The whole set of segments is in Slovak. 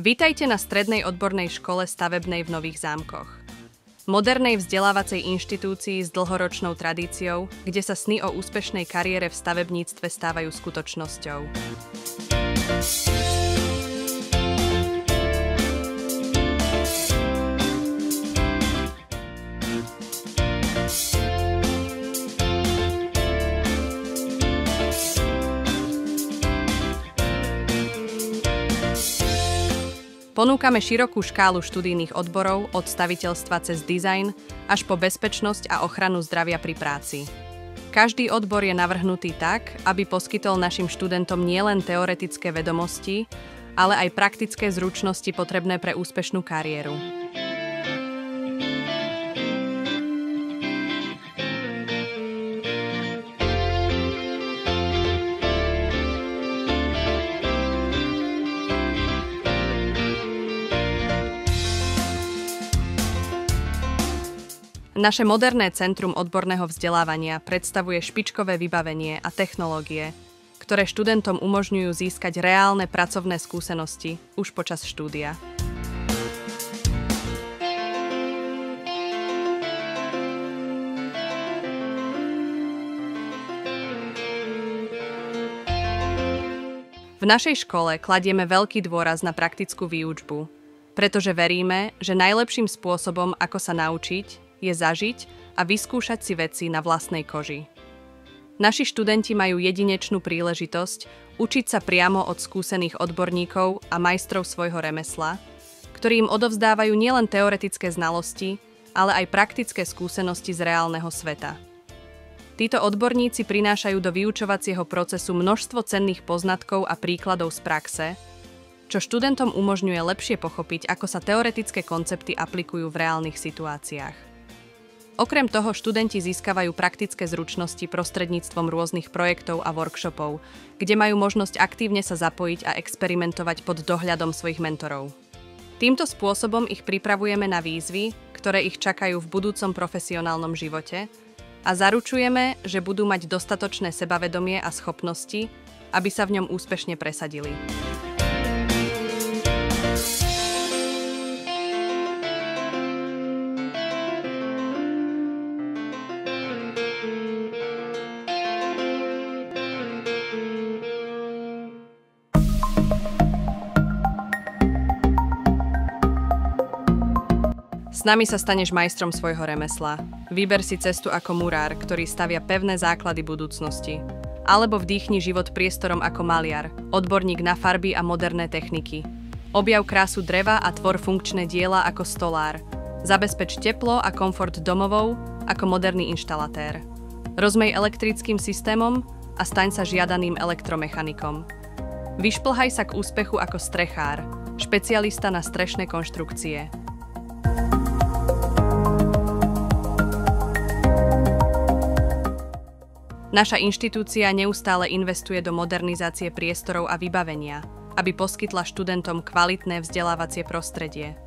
Vítajte na Strednej odbornej škole stavebnej v Nových Zámkoch. Modernej vzdelávacej inštitúcii s dlhoročnou tradíciou, kde sa sny o úspešnej kariére v stavebníctve stávajú skutočnosťou. Ponúkame širokú škálu študijných odborov od staviteľstva cez dizajn až po bezpečnosť a ochranu zdravia pri práci. Každý odbor je navrhnutý tak, aby poskytol našim študentom nielen teoretické vedomosti, ale aj praktické zručnosti potrebné pre úspešnú kariéru. Naše moderné centrum odborného vzdelávania predstavuje špičkové vybavenie a technológie, ktoré študentom umožňujú získať reálne pracovné skúsenosti už počas štúdia. V našej škole kladieme veľký dôraz na praktickú výučbu, pretože veríme, že najlepším spôsobom, ako sa naučiť, je zažiť a vyskúšať si veci na vlastnej koži. Naši študenti majú jedinečnú príležitosť učiť sa priamo od skúsených odborníkov a majstrov svojho remesla, ktorí im odovzdávajú nielen teoretické znalosti, ale aj praktické skúsenosti z reálneho sveta. Títo odborníci prinášajú do vyučovacieho procesu množstvo cenných poznatkov a príkladov z praxe, čo študentom umožňuje lepšie pochopiť, ako sa teoretické koncepty aplikujú v reálnych situáciách. Okrem toho študenti získavajú praktické zručnosti prostredníctvom rôznych projektov a workshopov, kde majú možnosť aktívne sa zapojiť a experimentovať pod dohľadom svojich mentorov. Týmto spôsobom ich pripravujeme na výzvy, ktoré ich čakajú v budúcom profesionálnom živote a zaručujeme, že budú mať dostatočné sebavedomie a schopnosti, aby sa v ňom úspešne presadili. S nami sa staneš majstrom svojho remesla. Vyber si cestu ako murár, ktorý stavia pevné základy budúcnosti. Alebo vdýchni život priestorom ako maliar, odborník na farby a moderné techniky. Objav krásu dreva a tvor funkčné diela ako stolár. Zabezpeč teplo a komfort domovov ako moderný inštalatér. Rozmej elektrickým systémom a staň sa žiadaným elektromechanikom. Vyšplhaj sa k úspechu ako strechár, špecialista na strešné konštrukcie. Naša inštitúcia neustále investuje do modernizácie priestorov a vybavenia, aby poskytla študentom kvalitné vzdelávacie prostredie.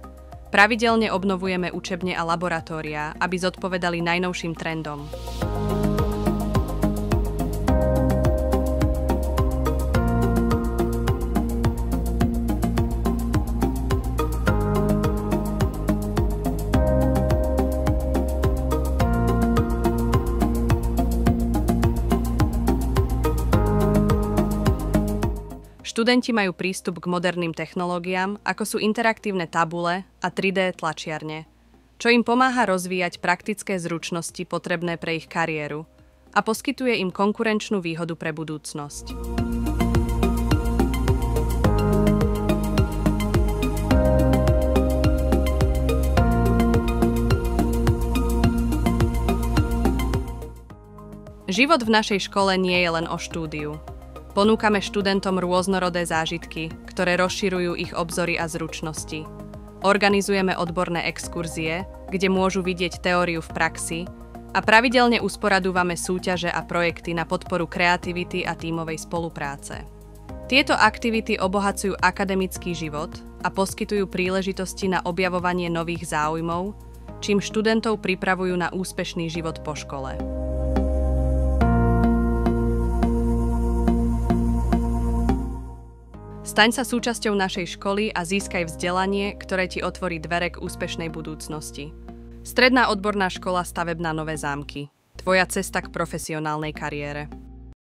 Pravidelne obnovujeme učebne a laboratóriá, aby zodpovedali najnovším trendom. Študenti majú prístup k moderným technológiám, ako sú interaktívne tabule a 3D tlačiarne, čo im pomáha rozvíjať praktické zručnosti potrebné pre ich kariéru a poskytuje im konkurenčnú výhodu pre budúcnosť. Život v našej škole nie je len o štúdiu. Ponúkame študentom rôznorodé zážitky, ktoré rozširujú ich obzory a zručnosti. Organizujeme odborné exkurzie, kde môžu vidieť teóriu v praxi a pravidelne usporadúvame súťaže a projekty na podporu kreativity a tímovej spolupráce. Tieto aktivity obohacujú akademický život a poskytujú príležitosti na objavovanie nových záujmov, čím študentov pripravujú na úspešný život po škole. Staň sa súčasťou našej školy a získaj vzdelanie, ktoré ti otvorí dvere k úspešnej budúcnosti. Stredná odborná škola Stavebná Nové Zámky. Tvoja cesta k profesionálnej kariére.